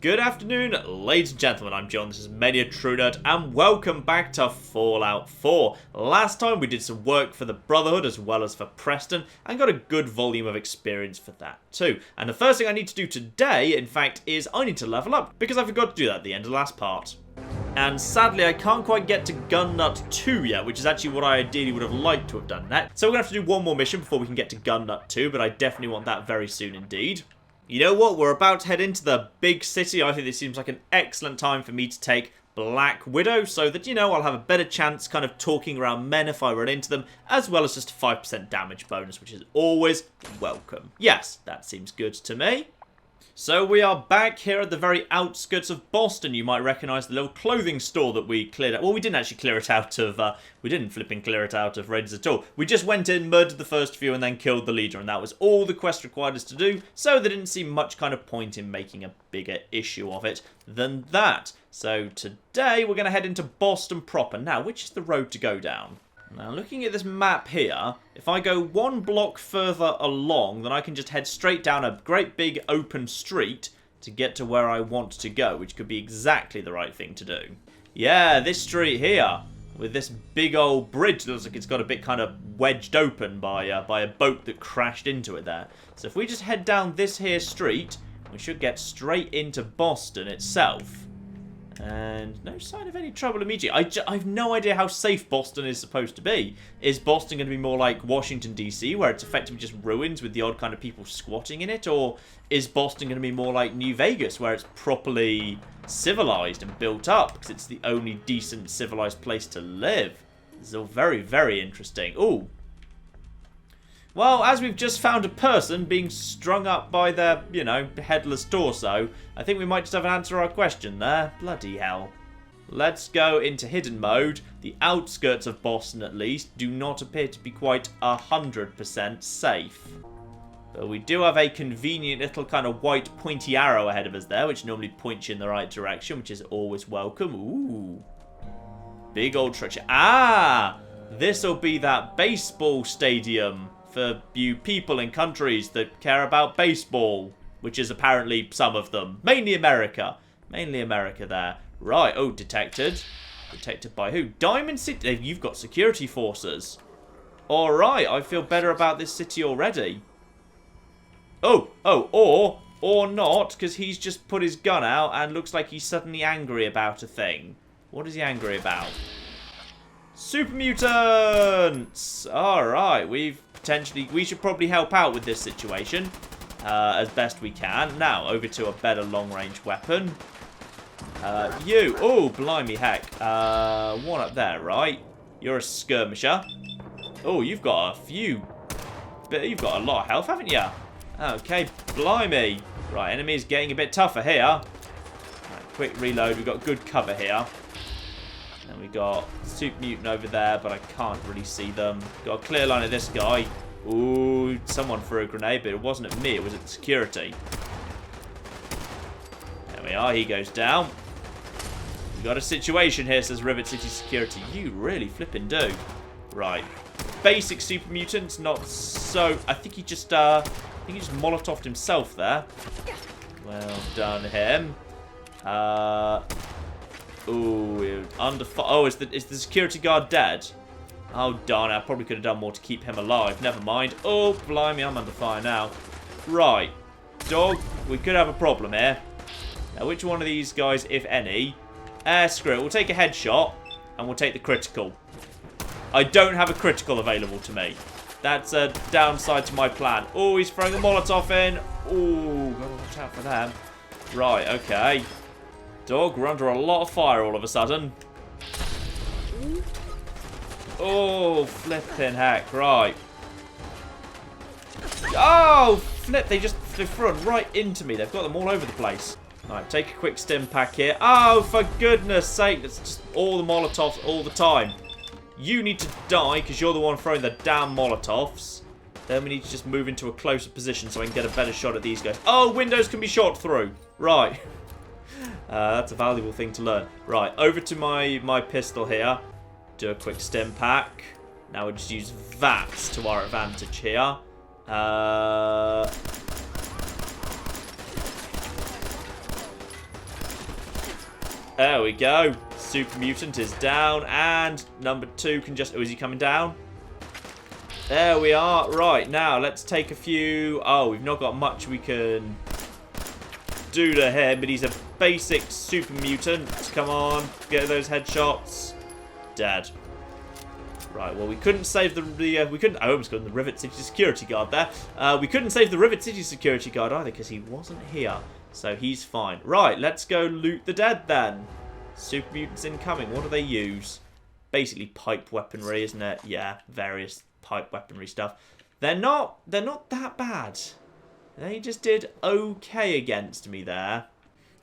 Good afternoon, ladies and gentlemen. I'm John, this is Mania True Nerd, and welcome back to Fallout 4. Last time we did some work for the Brotherhood as well as for Preston, and got a good volume of experience for that too. And the first thing I need to do today, in fact, is I need to level up, because I forgot to do that at the end of the last part. And sadly, I can't quite get to Gun Nut 2 yet, which is actually what I ideally would have liked to have done next. So we're going to have to do one more mission before we can get to Gun Nut 2, but I definitely want that very soon indeed. You know what? We're about to head into the big city. I think this seems like an excellent time for me to take Black Widow, so that, you know, I'll have a better chance kind of talking around men if I run into them, as well as just a 5% damage bonus, which is always welcome. Yes, that seems good to me. So we are back here at the very outskirts of Boston. You might recognise the little clothing store that we cleared out. Well, we didn't actually clear it out of, we didn't flipping clear it out of Raiders at all. We just went in, murdered the first few, and then killed the leader, and that was all the quest required us to do, so there didn't seem much kind of point in making a bigger issue of it than that. So today we're going to head into Boston proper. Now, which is the road to go down? Now, looking at this map here, if I go one block further along, then I can just head straight down a great big open street to get to where I want to go, which could be exactly the right thing to do. Yeah, this street here, with this big old bridge that looks like it's got a bit kind of wedged open by a boat that crashed into it there. So if we just head down this here street, we should get straight into Boston itself. And no sign of any trouble immediately. I have no idea how safe Boston is supposed to be. Is Boston going to be more like Washington, D.C., where it's effectively just ruins with the odd kind of people squatting in it? Or is Boston going to be more like New Vegas, where it's properly civilized and built up, because it's the only decent civilized place to live? This is all very, very interesting. Ooh. Well, as we've just found a person being strung up by their, you know, headless torso, I think we might just have an answer to our question there. Bloody hell. Let's go into hidden mode. The outskirts of Boston, at least, do not appear to be quite 100% safe. But we do have a convenient little kind of white pointy arrow ahead of us there, which normally points you in the right direction, which is always welcome. Ooh. Big old structure. Ah! This'll be that baseball stadium for you people in countries that care about baseball, which is apparently some of them. Mainly America. Mainly America there. Right, oh, detected. Detected by who? Diamond City. You've got security forces. Alright, I feel better about this city already. Oh, or not, because he's just put his gun out and looks like he's suddenly angry about a thing. What is he angry about? Super mutants! Alright, we should probably help out with this situation as best we can. Now, over to a better long-range weapon. Oh, blimey heck. One up there, right? You're a skirmisher. Oh, you've got you've got a lot of health, haven't you? Okay, blimey. Right, enemy's getting a bit tougher here. Right, quick reload. We've got good cover here. And we got Super Mutant over there, but I can't really see them. Got a clear line of this guy. Ooh, someone threw a grenade, but it wasn't at me, it was at the security. There we are, he goes down. We got a situation here, says Rivet City Security. You really flipping do. Right. Basic Super Mutants, not so... I think he just Molotoved himself there. Well done, him. Ooh, under fire. Oh, is the security guard dead? Oh, darn it. I probably could have done more to keep him alive. Never mind. Oh, blimey, I'm under fire now. Right. Dog, we could have a problem here. Now, which one of these guys, if any? Screw it. We'll take a headshot, and we'll take the critical. I don't have a critical available to me. That's a downside to my plan. Oh, he's throwing a Molotov in. Oh, gotta watch out for them. Right, okay. Dog, we're under a lot of fire all of a sudden. Oh, flipping heck, right. Oh, flip, they threw it right into me. They've got them all over the place. Alright, take a quick stim pack here. Oh, for goodness sake, it's just all the Molotovs all the time. You need to die, because you're the one throwing the damn Molotovs. Then we need to just move into a closer position so I can get a better shot at these guys. Oh, windows can be shot through. Right. That's a valuable thing to learn. Right, over to my pistol here. Do a quick stim pack. Now we'll just use that to our advantage here. There we go. Super mutant is down, and number 2 can just... Oh, is he coming down? There we are. Right, now let's take a few... Oh, we've not got much we can do to him, but he's a basic super mutant. Come on, get those headshots. Dead. Right, well, we couldn't save the we couldn't... I almost got the Rivet City security guard there. We couldn't save the Rivet City security guard either because he wasn't here. So he's fine. Right, let's go loot the dead then. Super mutants incoming. What do they use? Basically pipe weaponry, isn't it? Yeah, various pipe weaponry stuff. They're not that bad. They just did okay against me there.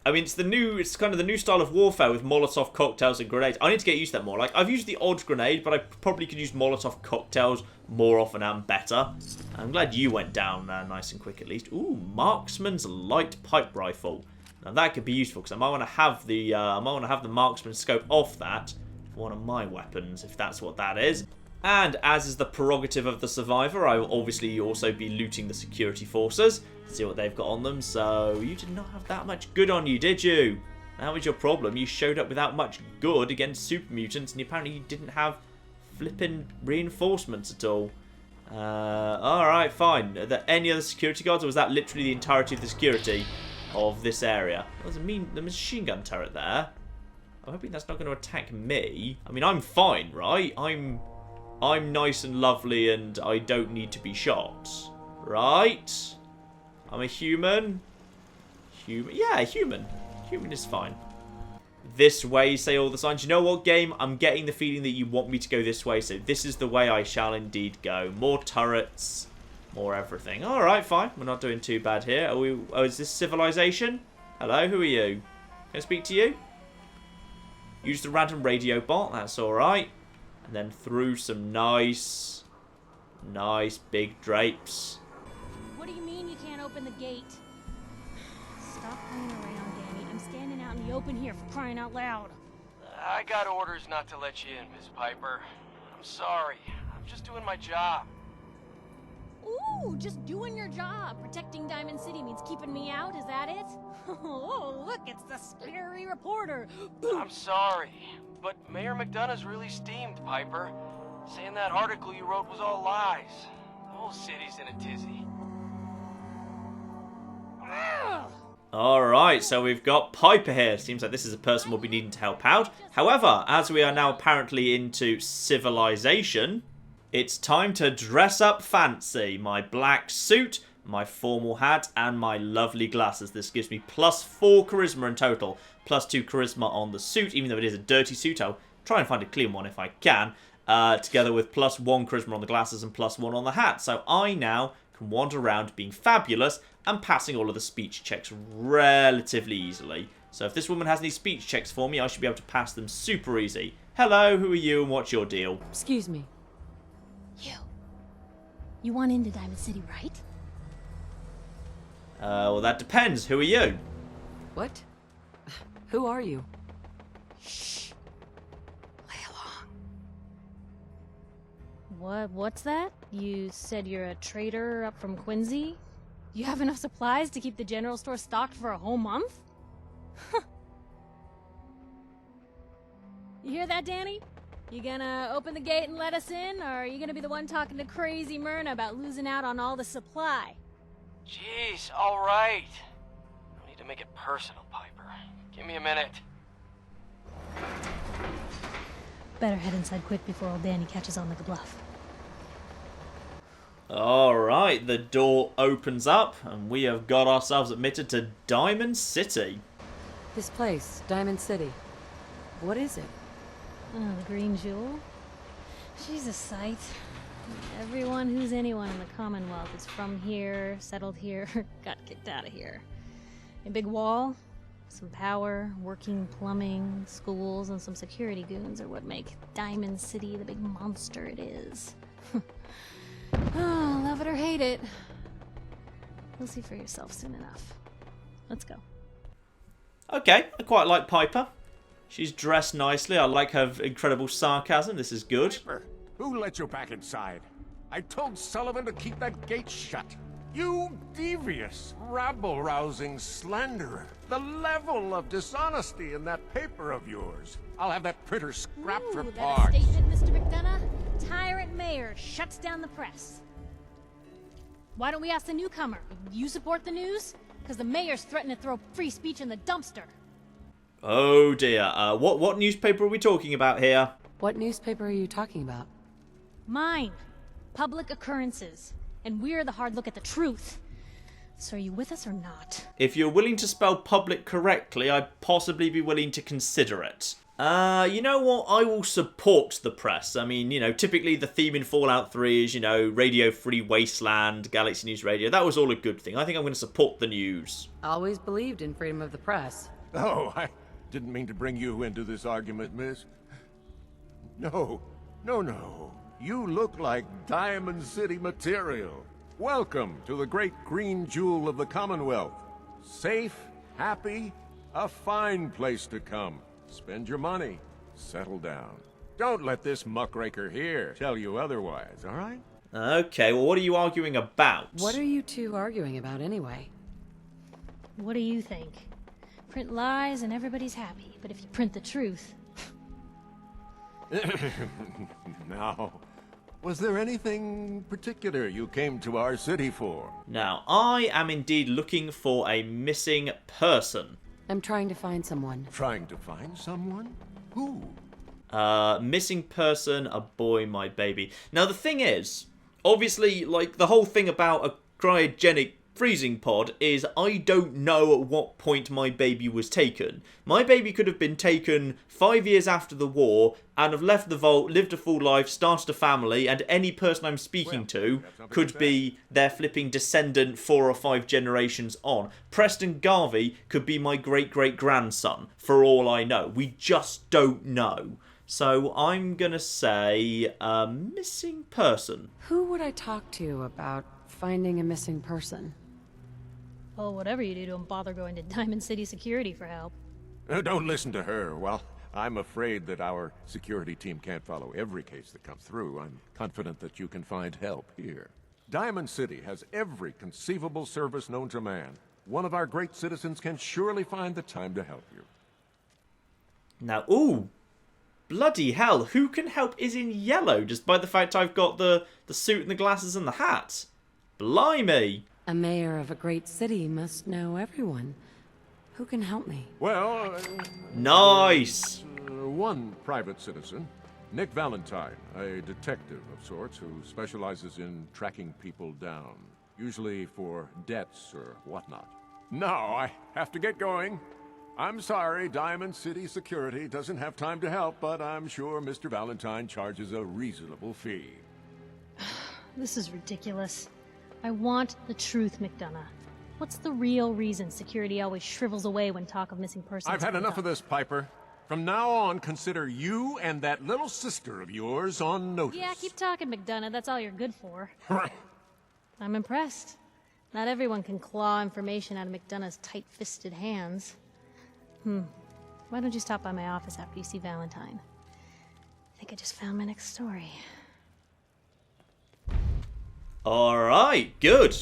I mean, it's kind of the new style of warfare with Molotov cocktails and grenades. I need to get used to that more. Like, I've used the odd grenade, but I probably could use Molotov cocktails more often and better. I'm glad you went down nice and quick at least. Ooh, Marksman's light pipe rifle. Now that could be useful because I might want to have the marksman scope off that for one of my weapons, if that's what that is. And as is the prerogative of the survivor, I will obviously also be looting the security forces. See what they've got on them. So, you did not have that much good on you, did you? That was your problem. You showed up without much good against super mutants, and apparently you didn't have flipping reinforcements at all. Alright, fine. Are there any other security guards, or was that literally the entirety of the security of this area? There's the machine gun turret there. I'm hoping that's not going to attack me. I mean, I'm fine, right? I'm nice and lovely and I don't need to be shot. Right? I'm a human. Yeah, human. Human is fine. This way, say all the signs. You know what, game? I'm getting the feeling that you want me to go this way, so this is the way I shall indeed go. More turrets. More everything. Alright, fine. We're not doing too bad here. Are we? Oh, is this civilization? Hello, who are you? Can I speak to you? Use the random radio bot. That's alright. And then through some nice big drapes. What do you mean you can't open the gate? Stop playing around, Danny. I'm standing out in the open here for crying out loud. I got orders not to let you in, Miss Piper. I'm sorry. I'm just doing my job. Ooh, just doing your job. Protecting Diamond City means keeping me out, is that it? Oh, look, it's the scary reporter. I'm sorry, but Mayor McDonough's really steamed, Piper. Saying that article you wrote was all lies. The whole city's in a tizzy. Alright, so we've got Piper here. Seems like this is a person we'll be needing to help out. However, as we are now apparently into civilization, it's time to dress up fancy. My black suit, my formal hat, and my lovely glasses. This gives me +4 charisma in total. +2 charisma on the suit, even though it is a dirty suit. I'll try and find a clean one if I can. Together with +1 charisma on the glasses and +1 on the hat. So I now can wander around being fabulous and passing all of the speech checks relatively easily. So if this woman has any speech checks for me, I should be able to pass them super easy. Hello, who are you and what's your deal? Excuse me. You want into Diamond City, right? Well, that depends. Who are you? What? Who are you? Shh. Play along. What's that? You said you're a trader up from Quincy? You have enough supplies to keep the general store stocked for a whole month? You hear that, Danny? You gonna open the gate and let us in, or are you gonna be the one talking to crazy Myrna about losing out on all the supply? Jeez, all right. No need to make it personal, Piper. Give me a minute. Better head inside quick before old Danny catches on with the bluff. Alright, the door opens up and we have got ourselves admitted to Diamond City. This place, Diamond City. What is it? Oh, the Green Jewel? She's a sight. Everyone who's anyone in the Commonwealth is from here, settled here, got kicked out of here. A big wall, some power, working plumbing, schools, and some security goons are what make Diamond City the big monster it is. Oh, love it or hate it. You'll see for yourself soon enough. Let's go. Okay, I quite like Piper. She's dressed nicely. I like her incredible sarcasm. This is good. Piper, who let you back inside? I told Sullivan to keep that gate shut. You devious, rabble-rousing slanderer. the level of dishonesty in that paper of yours. I'll have that printer scrapped for Ooh, that a parts. statement, Mr. McDonough? Tyrant mayor shuts down the press. Why don't we ask the newcomer? You support the news? Because the mayor's threatening to throw free speech in the dumpster. Oh dear. What newspaper are we talking about here? What newspaper are you talking about? Mine. Public occurrences. And we're the hard look at the truth. So are you with us or not? If you're willing to spell public correctly, I'd possibly be willing to consider it. You know what? I will support the press. I mean, typically the theme in Fallout 3 is, Radio Free Wasteland, Galaxy News Radio. That was all a good thing. I think I'm going to support the news. Always believed in freedom of the press. Oh, I didn't mean to bring you into this argument, miss. No. You look like Diamond City material. Welcome to the great green jewel of the Commonwealth. Safe, happy, a fine place to come. Spend your money. Settle down. Don't let this muckraker here tell you otherwise, all right? Okay, well, what are you arguing about? What are you two arguing about anyway? What do you think? Print lies and everybody's happy. But if you print the truth... Now, was there anything particular you came to our city for? Now, I am indeed looking for a missing person. I'm trying to find someone. Trying to find someone? Who? Missing person, a boy, my baby. Now, the thing is, obviously, like, the whole thing about a cryogenic freezing pod is I don't know at what point my baby was taken. My baby could have been taken 5 years after the war and have left the vault, lived a full life, started a family, and any person I'm speaking to could be their flipping descendant 4 or 5 generations on. Preston Garvey could be my great-great-grandson, for all I know. We just don't know. So I'm gonna say missing person. Who would I talk to about finding a missing person? Well, whatever you do, don't bother going to Diamond City Security for help. Don't listen to her. Well, I'm afraid that our security team can't follow every case that comes through. I'm confident that you can find help here. Diamond City has every conceivable service known to man. One of our great citizens can surely find the time to help you. Now, ooh, bloody hell, who can help is in yellow just by the fact I've got the suit and the glasses and the hat. Blimey. A mayor of a great city must know everyone. Who can help me? Well, Nice. One private citizen, Nick Valentine, a detective of sorts who specializes in tracking people down, usually for debts or whatnot. Now I have to get going. I'm sorry, Diamond City Security doesn't have time to help, but I'm sure Mr. Valentine charges a reasonable fee. This is ridiculous. I want the truth, McDonough. What's the real reason security always shrivels away when talk of missing persons I've had comes enough up? of this, Piper. From now on, consider you and that little sister of yours on notice. Yeah, keep talking, McDonough. That's all you're good for. Right. I'm impressed. Not everyone can claw information out of McDonough's tight-fisted hands. Why don't you stop by my office after you see Valentine? I think I just found my next story. Alright, good.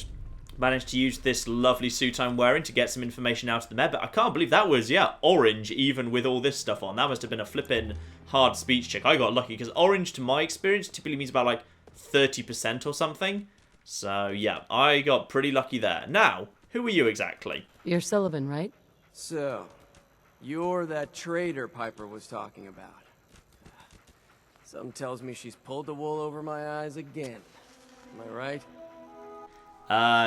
Managed to use this lovely suit I'm wearing to get some information out of the mayor, but I can't believe that was, orange, even with all this stuff on. That must have been a flippin' hard speech check. I got lucky, because orange, to my experience, typically means about, like, 30% or something. So, yeah, I got pretty lucky there. Now, who are you exactly? You're Sullivan, right? So, you're that traitor Piper was talking about. Something tells me she's pulled the wool over my eyes again. Am I right?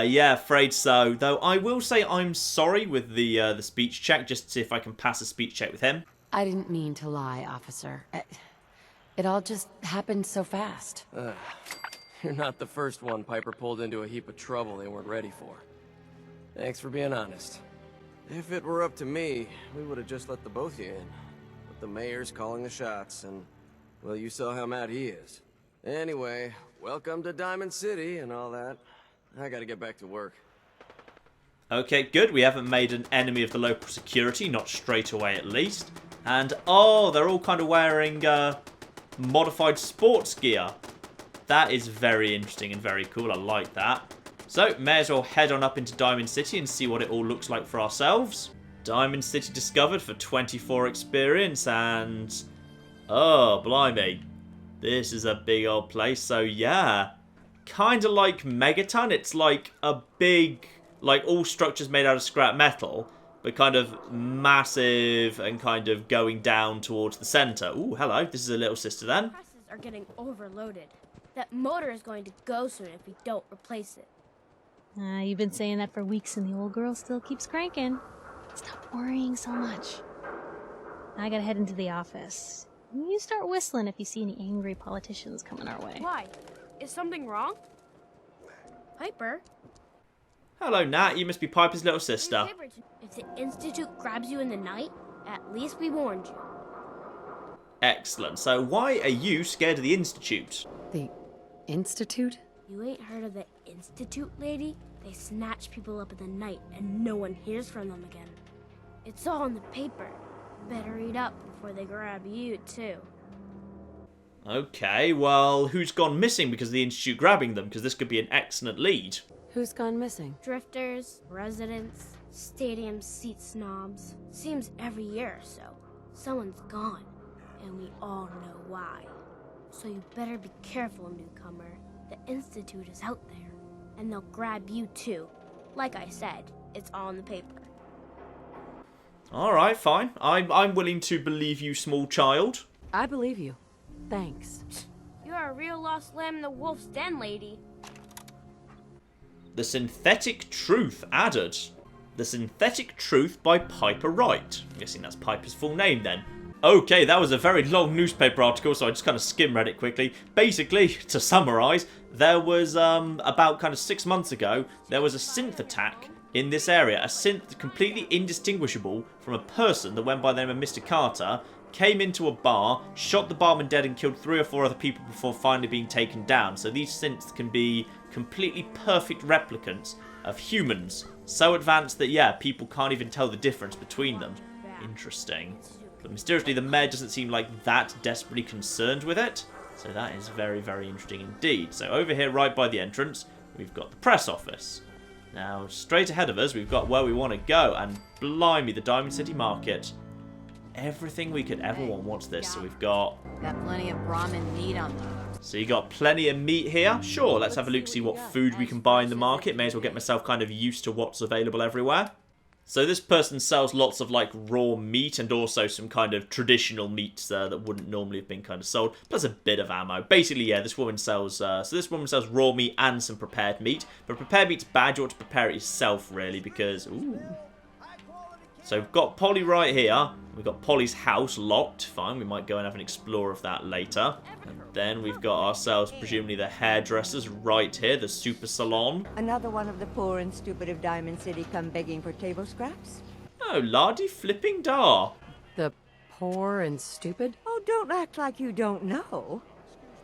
Yeah, afraid so. Though I will say I'm sorry with the speech check, just to see if I can pass a speech check with him. I didn't mean to lie, officer. It all just happened so fast. You're not the first one Piper pulled into a heap of trouble they weren't ready for. Thanks for being honest. If it were up to me, we would have just let the both of you in. But the mayor's calling the shots, and, well, you saw how mad he is. Anyway, welcome to Diamond City and all that. I gotta get back to work. Okay, good. We haven't made an enemy of the local security, not straight away at least. And, oh, they're all kind of wearing modified sports gear. That is very interesting and very cool. I like that. So, may as well head on up into Diamond City and see what it all looks like for ourselves. Diamond City discovered for 24 experience, and... oh, blimey. This is a big old place, so yeah. Kind of like Megaton. It's like a big... like all structures made out of scrap metal, but kind of massive and kind of going down towards the center. Ooh, hello. This is a little sister then. Presses are getting overloaded. That motor is going to go soon if we don't replace it. You've been saying that for weeks and the old girl still keeps cranking. Stop worrying so much. I gotta head into the office. You start whistling if you see any angry politicians coming our way. Why? Is something wrong? Piper? Hello, Nat. You must be Piper's little sister. If the Institute grabs you in the night, at least we warned you. Excellent. So why are you scared of the Institute? The Institute? You ain't heard of the Institute, lady? They snatch people up in the night and no one hears from them again. It's all in the paper. Better read up before they grab you, too. Okay, well, who's gone missing because of the Institute grabbing them? Because this could be an excellent lead. Who's gone missing? Drifters, residents, stadium seat snobs. Seems every year or so, someone's gone. And we all know why. So you better be careful, newcomer. The Institute is out there. And they'll grab you too. Like I said, it's all in the paper. Alright, fine. I'm willing to believe you, small child. I believe you. Thanks. You're a real lost lamb in the wolf's den, lady. The Synthetic Truth added. The Synthetic Truth by Piper Wright. I'm guessing that's Piper's full name then. Okay, that was a very long newspaper article, so I just kind of skim read it quickly. Basically, to summarise, there was, about kind of 6 months ago, there was a synth attack in this area. A synth completely indistinguishable from a person that went by the name of Mr. Carter, came into a bar, shot the barman dead and killed 3 or 4 other people before finally being taken down. So these synths can be completely perfect replicants of humans. So advanced that, yeah, people can't even tell the difference between them. Interesting. But mysteriously, the mayor doesn't seem like that desperately concerned with it. So that is very, very interesting indeed. So over here, right by the entrance, we've got the press office. Now, straight ahead of us, we've got where we want to go. And blimey, the Diamond City Market. Everything we could ever want. What's this? So we've got... got plenty of Brahmin meat on them. So you got plenty of meat here. Sure, let's have a look, see what food we can buy in the market. May as well get myself kind of used to what's available everywhere. So this person sells lots of like raw meat and also some kind of traditional meats that wouldn't normally have been kind of sold, plus a bit of ammo. Basically, yeah, this woman sells raw meat and some prepared meat. But prepared meat's bad. You want to prepare it yourself, really, because ooh. So we've got Polly right here. We've got Polly's house locked. Fine, we might go and have an explore of that later. And then we've got ourselves, presumably the hairdressers right here, the super salon. Another one of the poor and stupid of Diamond City come begging for table scraps? Oh, lardy flipping dar. The poor and stupid? Oh, don't act like you don't know.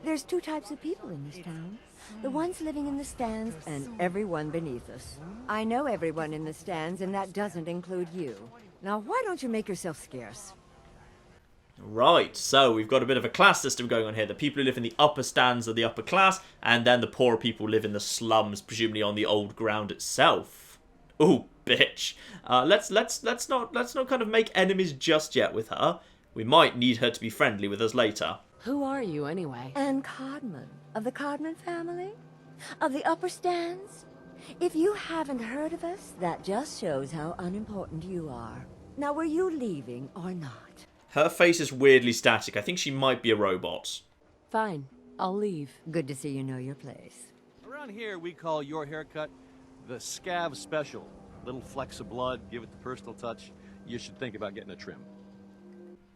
There's 2 types of people in this town. The ones living in the stands and everyone beneath us. I know everyone in the stands, and that doesn't include you. Now, why don't you make yourself scarce? Right, so we've got a bit of a class system going on here. The people who live in the upper stands are the upper class, and then the poorer people live in the slums, presumably on the old ground itself. Ooh, bitch. Let's not kind of make enemies just yet with her. We might need her to be friendly with us later. Who are you, anyway? Anne Codman, of the Codman family? Of the upper stands? If you haven't heard of us, that just shows how unimportant you are. Now, were you leaving or not? Her face is weirdly static. I think she might be a robot. Fine, I'll leave. Good to see you know your place. Around here, we call your haircut the Scav Special. Little flecks of blood, give it the personal touch. You should think about getting a trim.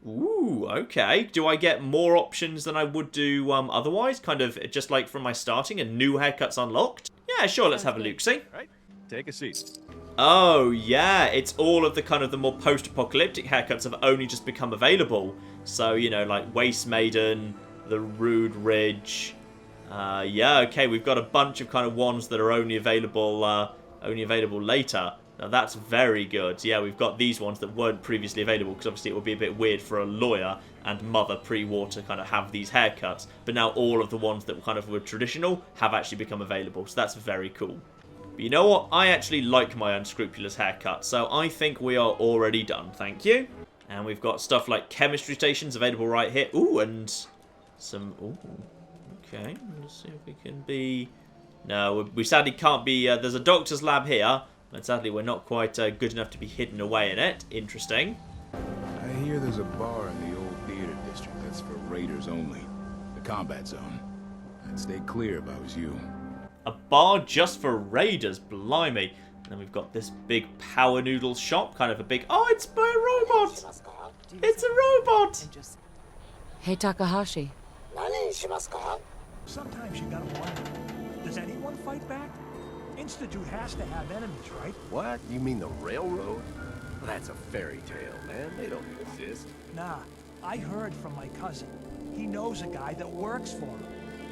Ooh, okay. Do I get more options than I would do otherwise? Kind of just like from my starting and new haircuts unlocked? Yeah, sure, let's have a look-see. Right? Take a seat. Oh, yeah, it's all of the kind of the more post-apocalyptic haircuts have only just become available. So, you know, like Waste Maiden, the Rude Ridge. Yeah, okay, we've got a bunch of kind of ones that are only available later. Now that's very good. Yeah, we've got these ones that weren't previously available because obviously it would be a bit weird for a lawyer and mother pre-war to kind of have these haircuts. But now all of the ones that kind of were traditional have actually become available. So that's very cool. But you know what? I actually like my unscrupulous haircut, so I think we are already done. Thank you. And we've got stuff like chemistry stations available right here. Ooh, and some... Ooh, okay. Let's see if we can be... No, we sadly can't be... there's a doctor's lab here, but sadly we're not quite good enough to be hidden away in it. Interesting. I hear there's a bar in the old theater district that's for raiders only. The combat zone. I'd stay clear if I was you. A bar just for raiders, blimey. And then we've got this big power noodle shop, kind of a big... Oh, it's my robot! It's a robot! Hey, Takahashi. Sometimes you gotta wonder, does anyone fight back? Institute has to have enemies, right? What? You mean the railroad? That's a fairy tale, man. They don't exist. Nah, I heard from my cousin. He knows a guy that works for him.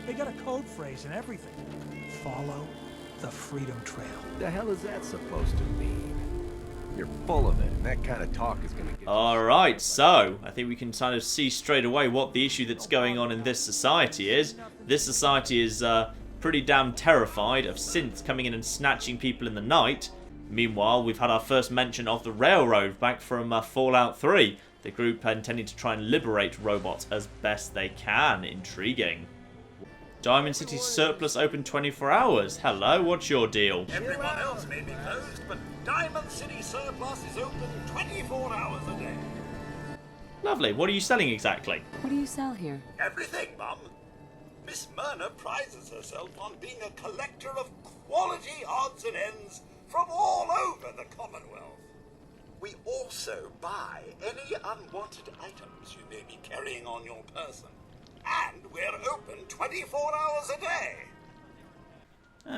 They got a code phrase and everything. Follow the Freedom Trail. The hell is that supposed to mean? You're full of it, and that kind of talk is gonna get... Alright, so, I think we can kind of see straight away what the issue that's going on in this society is. This society is pretty damn terrified of synths coming in and snatching people in the night. Meanwhile, we've had our first mention of the railroad back from Fallout 3. The group intending to try and liberate robots as best they can. Intriguing. Diamond City surplus open 24 hours. Hello, what's your deal? Everyone else may be closed, but Diamond City surplus is open 24 hours a day. Lovely. What are you selling exactly? What do you sell here? Everything, Mum. Miss Myrna prides herself on being a collector of quality odds and ends from all over the Commonwealth. We also buy any unwanted items you may be carrying on your person. And we're open 24 hours a day.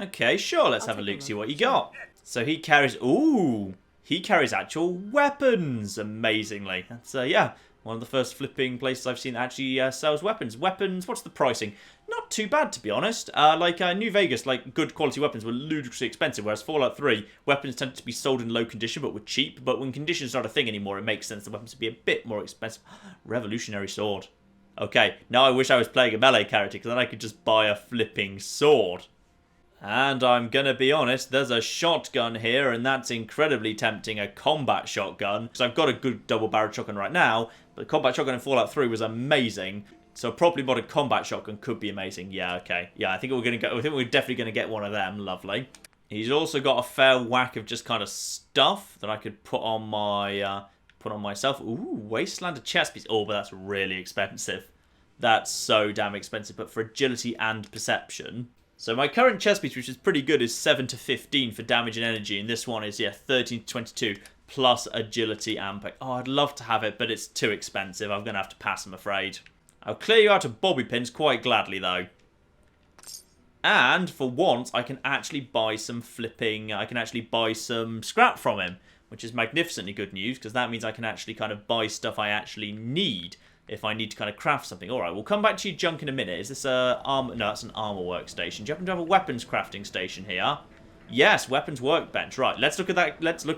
Okay, sure. Let's have a look, see what you got. So he carries... Ooh! He carries actual weapons, amazingly. That's, yeah, one of the first flipping places I've seen that actually sells weapons. Weapons, what's the pricing? Not too bad, to be honest. New Vegas, good quality weapons were ludicrously expensive, whereas Fallout 3, weapons tended to be sold in low condition, but were cheap. But when condition's not a thing anymore, it makes sense the weapons to be a bit more expensive. Revolutionary sword. Okay, now I wish I was playing a melee character, because then I could just buy a flipping sword. And I'm gonna be honest, there's a shotgun here, and that's incredibly tempting, a combat shotgun. Because I've got a good double-barreled shotgun right now, but the combat shotgun in Fallout 3 was amazing. So a properly modded combat shotgun could be amazing. Yeah, okay. Yeah, I think we're definitely gonna get one of them. Lovely. He's also got a fair whack of just kind of stuff that I could put on my myself. Ooh, Wastelander chest piece. Oh, but that's really expensive. That's so damn expensive. But for agility and perception. So my current chest piece, which is pretty good, is 7 to 15 for damage and energy. And this one is, yeah, 13 to 22 plus agility and... Oh, I'd love to have it, but it's too expensive. I'm going to have to pass, I'm afraid. I'll clear you out of bobby pins quite gladly, though. And for once, I can actually buy some scrap from him, which is magnificently good news, because that means I can actually kind of buy stuff I actually need if I need to kind of craft something. Alright, we'll come back to your junk in a minute. Is this a armor? No, that's an armor workstation. Do you happen to have a weapons crafting station here? Yes, weapons workbench. Right, let's look at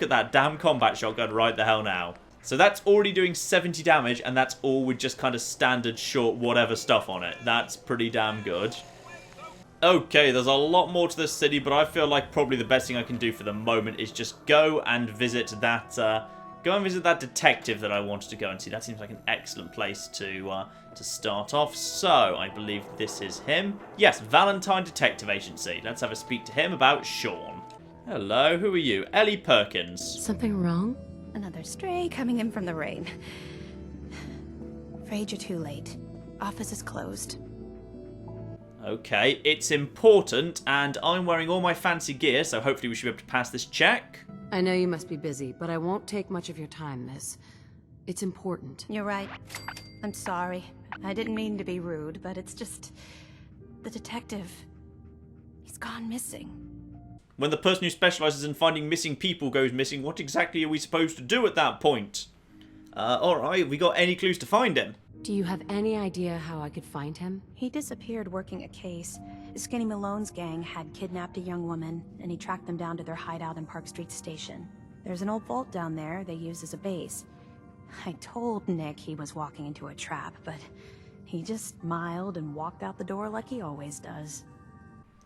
that damn combat shotgun right the hell now. So that's already doing 70 damage, and that's all with just kind of standard short whatever stuff on it. That's pretty damn good. Okay, there's a lot more to this city, but I feel like probably the best thing I can do for the moment is just go and visit that detective that I wanted to go and see. That seems like an excellent place to start off. So, I believe this is him. Yes, Valentine Detective Agency. Let's have a speak to him about Sean. Hello, who are you? Ellie Perkins. Something wrong? Another stray coming in from the rain. Afraid you're too late. Office is closed. Okay, it's important, and I'm wearing all my fancy gear, so hopefully we should be able to pass this check. I know you must be busy, but I won't take much of your time, miss. It's important. You're right. I'm sorry. I didn't mean to be rude, but it's just... The detective... He's gone missing. When the person who specializes in finding missing people goes missing, what exactly are we supposed to do at that point? Alright, have we got any clues to find him? Do you have any idea how I could find him? He disappeared working a case. Skinny Malone's gang had kidnapped a young woman, and he tracked them down to their hideout in Park Street Station. There's an old vault down there they use as a base. I told Nick he was walking into a trap, but he just smiled and walked out the door like he always does.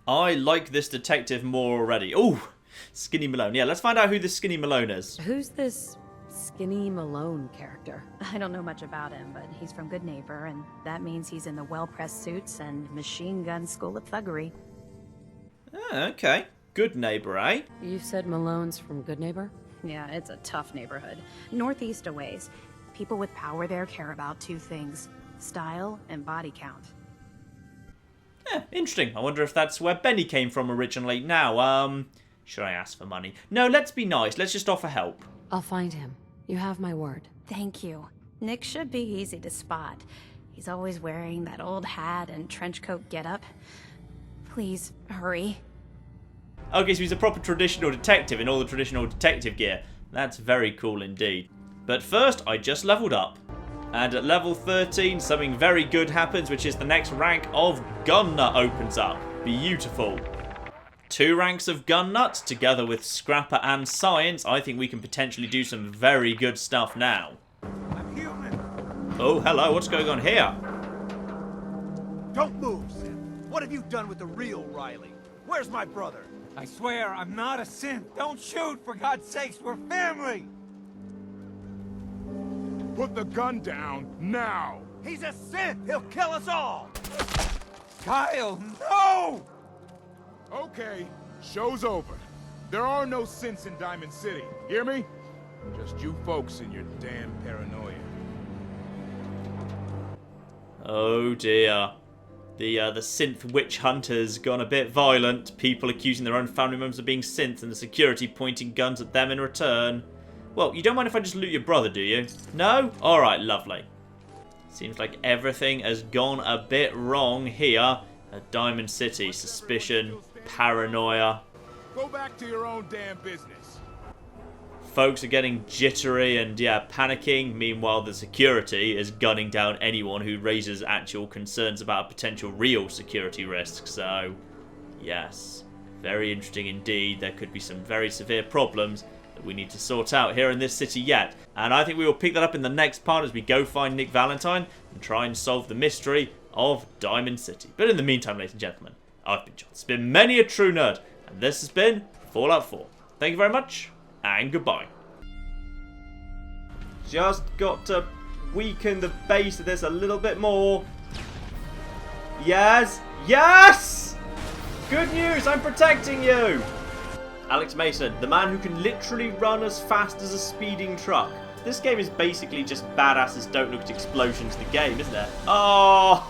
I like this detective more already. Oh, Skinny Malone. Yeah, let's find out who this Skinny Malone is. Who's this Skinny Malone character? I don't know much about him, but he's from Good Neighbor, and that means he's in the well-pressed suits and machine gun school of thuggery. Ah, okay. Good Neighbor, eh? You said Malone's from Good Neighbor? Yeah, it's a tough neighborhood. Northeast a ways. People with power there care about two things: style and body count. Interesting. I wonder if that's where Benny came from originally. Now, should I ask for money? No, let's be nice. Let's just offer help. I'll find him. You have my word. Thank you. Nick should be easy to spot. He's always wearing that old hat and trench coat getup. Please, hurry. Okay, so he's a proper traditional detective in all the traditional detective gear. That's very cool indeed. But first, I just leveled up. And at level 13, something very good happens, which is the next rank of Gun Nut opens up. Beautiful. 2 ranks of Gun Nuts, together with Scrapper and Science. I think we can potentially do some very good stuff now. I'm human. Oh, hello, what's going on here? Don't move, Sim. What have you done with the real Riley? Where's my brother? I swear, I'm not a synth. Don't shoot, for God's sakes, we're family! Put the gun down, now! He's a synth! He'll kill us all! Kyle, no! Okay, show's over. There are no synths in Diamond City, hear me? Just you folks and your damn paranoia. Oh dear. The synth witch hunter's gone a bit violent. People accusing their own family members of being synths and the security pointing guns at them in return. Well, you don't mind if I just loot your brother, do you? No? Alright, lovely. Seems like everything has gone a bit wrong here at Diamond City. Suspicion, paranoia. Go back to your own damn business. Folks are getting jittery and, yeah, panicking. Meanwhile, the security is gunning down anyone who raises actual concerns about a potential real security risk. So, yes, very interesting indeed. There could be some very severe problems that we need to sort out here in this city yet. And I think we will pick that up in the next part as we go find Nick Valentine and try and solve the mystery of Diamond City. But in the meantime, ladies and gentlemen, I've been John. It's been many a true nerd, and this has been Fallout 4. Thank you very much, and goodbye. Just got to weaken the base of this a little bit more. Yes! Yes! Good news, I'm protecting you! Alex Mason, the man who can literally run as fast as a speeding truck. This game is basically just badasses don't look at explosions the game, isn't it? Oh!